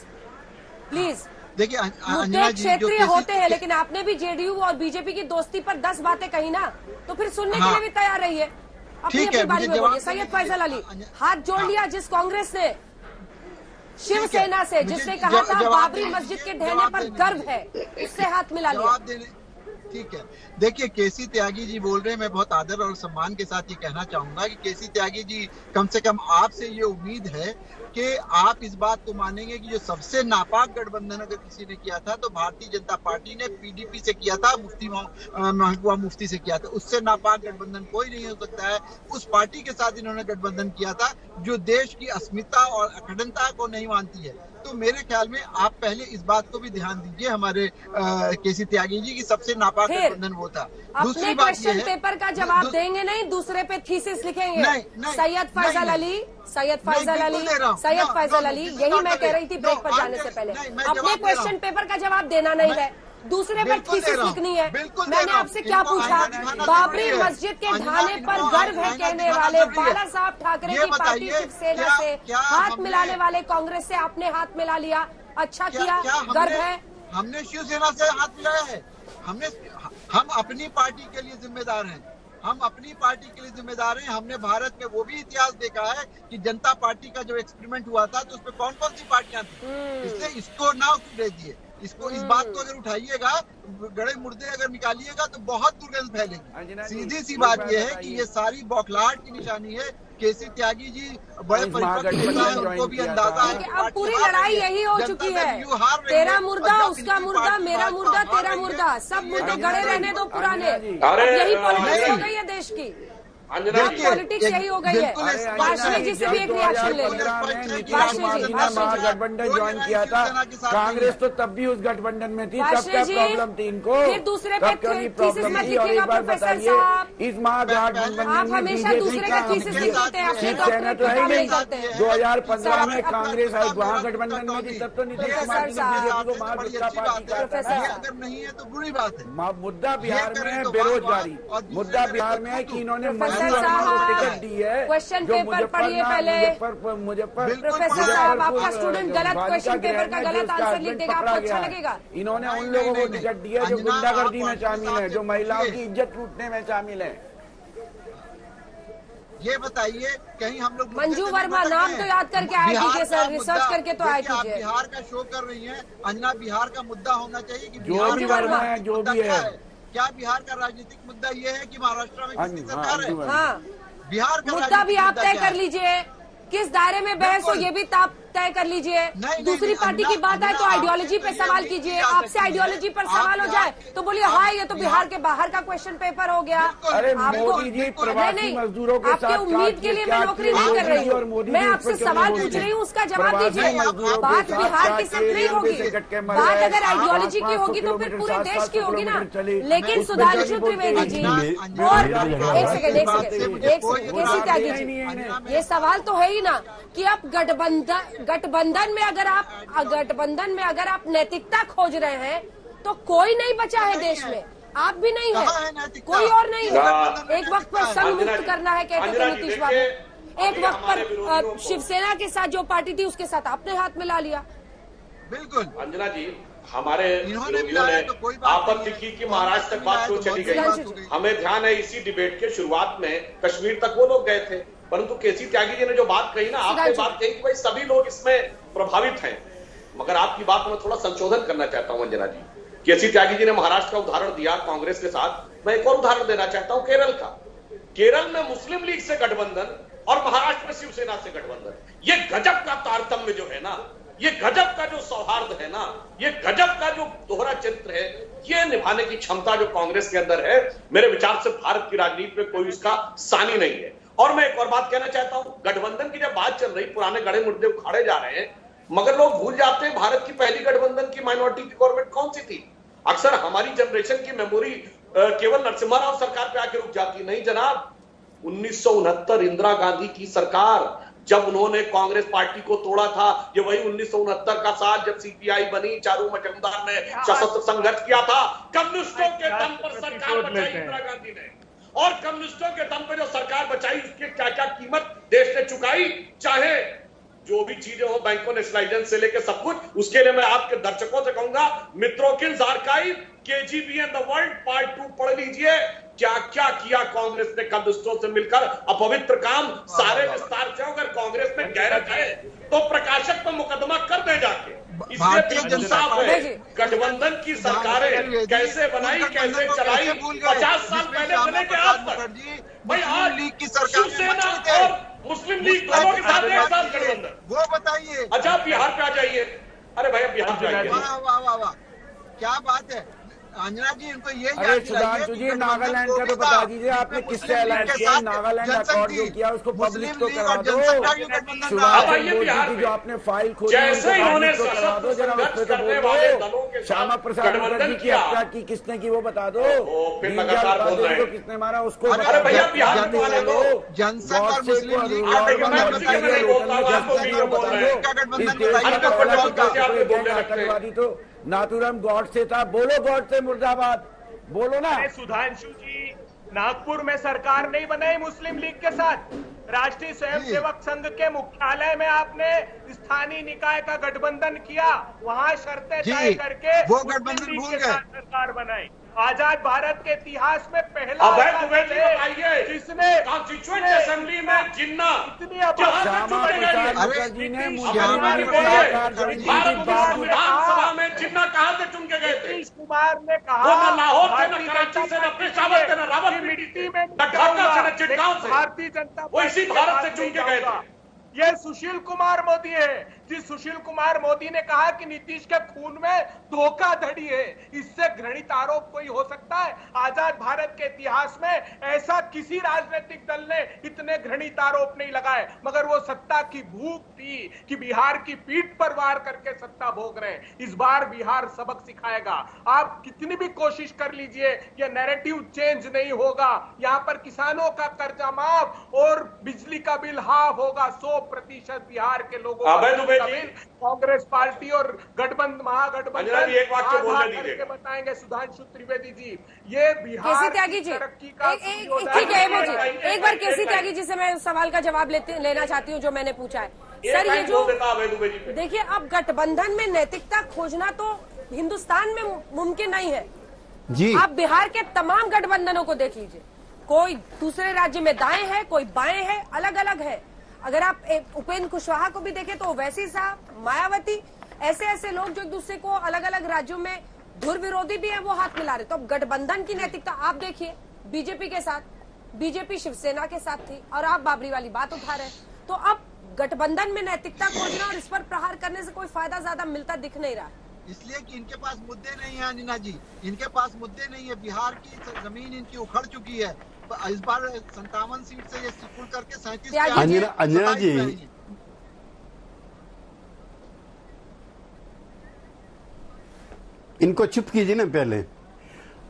देखिए मुद्दे क्षेत्रीय होते हैं, लेकिन आपने भी जेडीयू और बीजेपी की दोस्ती पर 10 बातें कही ना, तो फिर सुनने के लिए भी तैयार रहिए। अपनी बारी में बोलिए। सैयद फैजल अली, हाथ जोड़ लिया जिस कांग्रेस ने शिवसेना से, जिसने कहा था बाबरी मस्जिद के ढहने पर गर्व है, उससे हाथ मिला लिया। ठीक है, देखिए केसी त्यागी जी बोल रहे हैं, मैं बहुत आदर और सम्मान के साथ ये कहना चाहूंगा कि केसी त्यागी जी, कम से कम आपसे ये उम्मीद है कि आप इस बात को मानेंगे कि जो सबसे नापाक गठबंधन अगर किसी ने किया था तो भारतीय जनता पार्टी ने पीडीपी से किया था, महबूबा मुफ्ती से किया था। उससे नापाक गठबंधन कोई नहीं हो सकता है। उस पार्टी के साथ इन्होंने गठबंधन किया था जो देश की अस्मिता और अखंडता को नहीं मानती है। तो मेरे ख्याल में आप पहले इस बात को भी ध्यान दीजिए हमारे केसी त्यागी जी की सबसे नापाक गठबंधन वो था। दूसरी बात क्वेश्चन पेपर का जवाब देंगे नहीं, दूसरे पे थीसिस लिखेंगे। सैयद फैजल अली, यही मैं कह रही थी ब्रेक पर जाने से पहले, अपने क्वेश्चन पेपर का जवाब देना नहीं है, दूसरे पर थीसिस लिखनी है। मैंने आपसे क्या पूछा? बाबरी मस्जिद के ढाने पर गर्व है कहने वाले बाला साहब ठाकरे की पार्टी शिवसेना से हाथ मिलाने वाले कांग्रेस से आपने हाथ मिला लिया, अच्छा किया, गर्व है। हमने शिवसेना से हाथ मिलाया है, हम अपनी पार्टी के लिए जिम्मेदार हैं, हम अपनी पार्टी के लिए जिम्मेदार हैं। हमने भारत में वो भी इतिहास देखा है कि जनता पार्टी का जो एक्सपेरिमेंट हुआ था तो उसमें कौन कौन सी पार्टियां थी, इसलिए इसको ना दे दिए। इसको इस बात को अगर उठाइएगा, गड़े मुर्दे अगर निकालिएगा तो बहुत दुर्गंध फैलेगी। सीधी सी बात यह है कि ये सारी बौखलाहट की निशानी है। केसी त्यागी जी बड़े परिपक्व नेता हैं, उनको भी अंदाजा है। अब पूरी लड़ाई यही हो चुकी है, तेरा मुर्दा, उसका मुर्दा, मेरा मुर्दा, तेरा मुर्दा, सब मुर्दे गड़े रहने दो पुराने। यही पॉलिटिक्स हो गई है देश की। पॉलिटिक्स यही हो गई है। वार्ष्णेय जी से भी एक रिएक्शन ले लें। महागठबंधन ज्वाइन किया था, कांग्रेस तो तब भी उस गठबंधन में थी, तब क्या प्रॉब्लम थी इनको? फिर दूसरे पे थीसिस मत लिखिएगा प्रोफेसर साहब। इस महागठबंधन आप हमेशा दूसरे का थीसिस लिखते हैं, अपने सेना तो है ही नहीं। 2015 में कांग्रेस आई वहाँ गठबंधन में थी, तब तो नीतीश कुमार जी को महागठबंधन पार्टी अगर नहीं है तो बुरी बात है। मुद्दा बिहार में है बेरोजगारी, मुद्दा बिहार में है कि इन्होंने टिकट दी है। क्वेश्चन पेपर पढ़िए पहले। प्रोफेसर साहब, आपका स्टूडेंट गलत क्वेश्चन पेपर का गलत आंसर लिख देगा, आपको अच्छा लगेगा? इन्होंने उन लोगों को टिकट दी है जो गुंडागर्दी में शामिल है, जो महिलाओं की इज्जत लूटने में शामिल है। ये बताइए कहीं हम लोग मंजू वर्मा नाम तो याद करके आए कीजिए सर, रिसर्च करके तो आए कीजिए। बिहार का शो कर रही है अंजना, बिहार का मुद्दा होना चाहिए कि जो भी वर्मा है, जो भी है, क्या बिहार का राजनीतिक मुद्दा ये है कि महाराष्ट्र में किसकी सरकार है? हाँ, बिहार का मुद्दा भी आप तय कर लीजिए, किस दायरे में बहस हो ये भी आप तय कर लीजिए। दूसरी पार्टी की बात है तो आइडियोलॉजी पे सवाल कीजिए, आपसे आइडियोलॉजी पर सवाल हो जाए तो बोलिए हाँ ये तो बिहार के बाहर का क्वेश्चन पेपर हो गया। आपको नहीं, आपके उम्मीद के लिए मैं नौकरी नहीं कर रही हूँ, मैं आपसे सवाल पूछ रही हूँ, उसका जवाब दीजिए। बात बिहार की सिर्फ नहीं होगी, बात अगर आइडियोलॉजी की होगी तो फिर पूरे देश की होगी ना। लेकिन सुधांशु त्रिवेदी जी और एक सेकेंड केसी त्यागी जी, ये सवाल तो है ही ना कि आप गठबंधन में अगर आप नैतिकता खोज रहे हैं तो कोई नहीं बचा है देश में, आप भी नहीं है, कोई और नहीं है। एक वक्त पर संघ मुक्त करना है कहते थे नीतीश बाबू, एक वक्त पर शिवसेना के साथ जो पार्टी थी उसके साथ आपने हाथ मिला लिया। बिल्कुल अंजना जी, हमारे विरोधियों ने आपत्ति की कि महाराष्ट्र तक बात क्यों चली गई। हमें ध्यान है इसी डिबेट के शुरुआत में कश्मीर तक वो लोग गए थे, परंतु केसी त्यागी जी ने जो बात कही ना, आपने बात कही कि भाई सभी लोग इसमें प्रभावित हैं, मगर आपकी बात में थोड़ा संशोधन करना चाहता हूं अंजना जी। केसी त्यागी जी ने महाराष्ट्र का उदाहरण दिया कांग्रेस के साथ, मैं एक और उदाहरण देना चाहता हूं केरल का। केरल में मुस्लिम लीग से गठबंधन और महाराष्ट्र में शिवसेना से गठबंधन, ये गजब का तारतम्य जो है ना, ये गजब का जो सौहार्द है ना, ये गजब का जो दोहरा चरित्र है, ये निभाने की क्षमता जो कांग्रेस के अंदर है, मेरे विचार से भारत की राजनीति में कोई उसका सानी नहीं है। और मैं एक और बात कहना चाहता हूं, गठबंधन की जब बात चल रही, पुराने गड़े मुद्दे उखाड़े जा रहे हैं, मगर लोग भूल जाते हैं भारत की पहली गठबंधन की माइनॉरिटी की गवर्नमेंट कौन सी थी। अक्सर हमारी जनरेशन की मेमोरी केवल नरसिम्हा राव सरकार पे आके रुक जाती, नहीं जनाब। 1969 इंदिरा गांधी की सरकार, जब उन्होंने कांग्रेस पार्टी को तोड़ा था, ये वही 1969 का साल जब सीपीआई बनी, चारू मजूमदार ने सशस्त्र संघर्ष किया था, कम्युनिस्टों के दम पर सरकार बचाई इंदिरा गांधी ने, और कम्युनिस्टों के दम पे जो सरकार बचाई उसकी क्या क्या कीमत देश ने चुकाई, चाहे जो भी चीजें हो, बैंकों नेशनलाइजेशन से लेकर सब कुछ। उसके लिए मैं आपके दर्शकों से कहूंगा, Mitrokhin's archive KGB and the world part 2 पढ़ लीजिए, क्या क्या किया कांग्रेस ने कम्युनिस्टों से मिलकर, अपवित्र काम सारे विस्तार से। अगर कांग्रेस में गैरत है तो प्रकाशक पर मुकदमा कर दे जाके। इसलिए बिल्कुल साफ है, गठबंधन की सरकारें कैसे बनाई, कैसे चलाई, 50 साल पहले बने के आज तक। भाई आज लीग की सरकार शिवसेना और मुस्लिम लीग दोनों के साथ एक साथ गठबंधन, वो बताइए। अच्छा बिहार पे आ जाइए। अरे भैया बिहार पे आइए। वाह वाह वाह वाह, क्या बात है अंजना जी, इनको ये अरे सुधांशु जी, नागालैंड का तो बता दीजिए, आपने किससे ऐलान किया? नागालैंड अकॉर्ड जो किया उसको पब्लिक तो करा दो। सुधांशु जी जो आपने फाइल खोली उसको करा दो जरा, उसको तो बोल दो। श्यामा प्रसाद मुखर्जी की हत्या की किसने की वो बता दो, किसने मारा उसको आतंकवादी तो नाथुराम गॉडसे था। बोलो गॉडसे मुर्दाबाद, बोलो ना। सुधांशु जी, नागपुर में सरकार नहीं बनाई मुस्लिम लीग के साथ, राष्ट्रीय स्वयंसेवक संघ के मुख्यालय में आपने स्थानीय निकाय का गठबंधन किया, वहां शर्तें तय करके वो गठबंधन भूल गए, सरकार बनाई। आजाद भारत के इतिहास में पहला जिसने कॉन्स्टिट्यूएंट असेंबली में जिन्ना इतनी विधानसभा में जिन्ना कहां से चुन के गए थे? नीतीश कुमार ने कहा वो न लाहौर से, न कराची से, न पेशावर से, न रावलपिंडी से, न ढाका से, न चिटगांव से, भारतीय जनता वो इसी भारत से चुन के गए थे। ये सुशील कुमार मोदी है, जिस सुशील कुमार मोदी ने कहा कि नीतीश के खून में धोखाधड़ी है। इससे घृणित आरोप कोई हो सकता है? आजाद भारत के इतिहास में ऐसा किसी राजनीतिक दल ने इतने घृणित आरोप नहीं लगाए, मगर वो सत्ता की भूख थी कि बिहार की पीठ पर वार करके सत्ता भोग रहे हैं। इस बार बिहार सबक सिखाएगा। आप कितनी भी कोशिश कर लीजिए, ये नैरेटिव चेंज नहीं होगा। यहाँ पर किसानों का कर्जा माफ और बिजली का बिल हाफ होगा। 100% बिहार के लोगों का कांग्रेस पार्टी और गठबंधन महागठबंधन एक वाक्य बोलने दीजिए, बताएंगे सुधांशु त्रिवेदी जी। ये बिहार केसी त्यागी जी, ठीक है, एक बार केसी त्यागी जी से मैं उस सवाल का जवाब लेना चाहती हूँ जो मैंने पूछा है। सर, ये जो देखिए, अब गठबंधन में नैतिकता खोजना तो हिंदुस्तान में मुमकिन नहीं है जी। आप बिहार के तमाम गठबंधनों को देख लीजिए, कोई दूसरे राज्य में दाएं है, कोई बाएं है, अलग अलग है। अगर आप उपेंद्र कुशवाहा को भी देखें तो वैसी साहब, मायावती, ऐसे ऐसे लोग जो एक दूसरे को अलग अलग राज्यों में धुर विरोधी भी है, वो हाथ मिला रहे। तो अब गठबंधन की नैतिकता आप देखिए, बीजेपी के साथ, बीजेपी शिवसेना के साथ थी और आप बाबरी वाली बात उठा रहे हैं। तो अब गठबंधन में नैतिकता खोजना और इस पर प्रहार करने से कोई फायदा ज्यादा मिलता दिख नहीं रहा। इसलिए कि इनके पास मुद्दे नहीं है अंजना जी, इनके पास मुद्दे नहीं है। बिहार की जमीन इनकी उखड़ चुकी है। इस बार 57 सीट से ये कुल करके 37 अंजना जी, इनको चुप कीजिए ना पहले।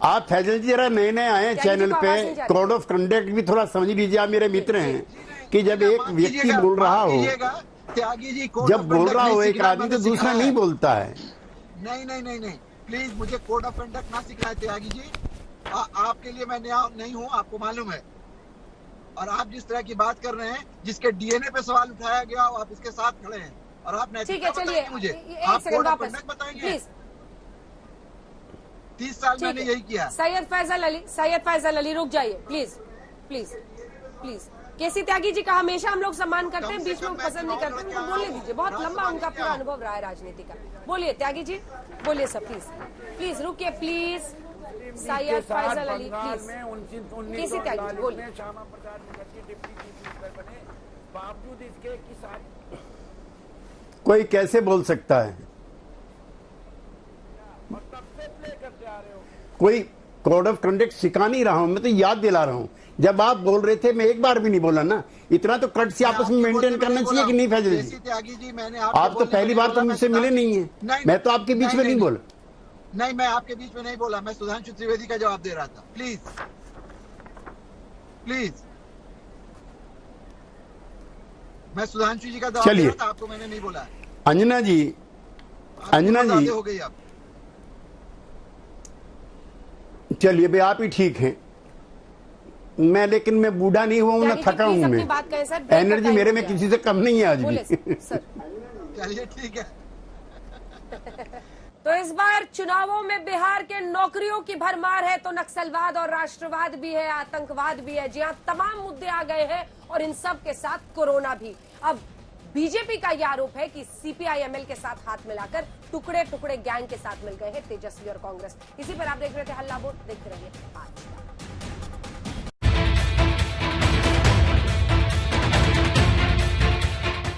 आप फैजल जी जरा नए नए आए हैं चैनल पे, कोड ऑफ कंडक्ट भी थोड़ा समझ लीजिए। आप मेरे मित्र हैं कि जब एक व्यक्ति बोल रहा हो, त्यागी जी, जब बोल रहा हो एक आदमी तो दूसरा नहीं बोलता है। नहीं, प्लीज मुझे कोड ऑफ कंडक्ट ना सिखाए त्यागी जी। आपके लिए मैं नया नहीं हूँ, आपको मालूम है। और आप जिस तरह की बात कर रहे हैं, जिसके डीएनए पे सवाल उठाया गया, आप इसके साथ खड़े हैं और आप नैतिकता बताएंगे मुझे। आप कोड ऑफ कंडक्ट बताएंगे? 30 साल मैंने यही किया। सैयद फैजल अली रुक जाइए प्लीज प्लीज प्लीज। केसी त्यागी जी का हमेशा हम लोग सम्मान करते हैं, बीच में पसंद नहीं करते, उनको बोलने दीजिए। बहुत लंबा उनका पूरा अनुभव रहा है राजनीति का। बोलिए त्यागी जी, बोलिए सर, प्लीज प्लीज रुकिए, प्लीज। सैयद फैजल अली प्लीज। केसी त्यागी जी बोलिए। Shyama Prasad Mukherjee deputy chief minister बने, बावजूद इसके कि सारी कोई कैसे बोल सकता है? कोई कोड ऑफ कंडक्ट सिखा नहीं रहा हूं, मैं तो याद दिला रहा हूं। जब आप बोल रहे थे मैं एक बार भी नहीं बोला ना। इतना तो कट से आपस में मेंटेन करना चाहिए कि नहीं फैजल जी? त्यागी जी, मैंने आप तो पहली बार तो मुझसे मिले नहीं है। मैं तो आपके बीच में नहीं बोला। नहीं, मैं आपके बीच में नहीं बोला, मैं सुधांशु त्रिवेदी का जवाब दे रहा था। प्लीज प्लीज, मैं सुधांशु जी का जवाब दे रहा था, आपको मैंने नहीं बोला। अंजना जी हो गई आप। चलिए भाई, आप ही ठीक हैं। मैं लेकिन मैं बूढ़ा नहीं हुआ हूं ना, थका हूं मैं। एनर्जी मेरे में किसी से कम नहीं है आज भी। चलिए ठीक है। तो इस बार चुनावों में बिहार के नौकरियों की भरमार है, तो नक्सलवाद और राष्ट्रवाद भी है, आतंकवाद भी है। जी हां, तमाम मुद्दे आ गए हैं और इन सब के साथ कोरोना भी। अब बीजेपी का यह आरोप है कि सीपीआई-एमएल के साथ हाथ मिलाकर टुकड़े टुकड़े गैंग के साथ मिल गए हैं तेजस्वी और कांग्रेस। इसी पर आप देख रहे थे हल्ला बोल, देखते रहिए आज।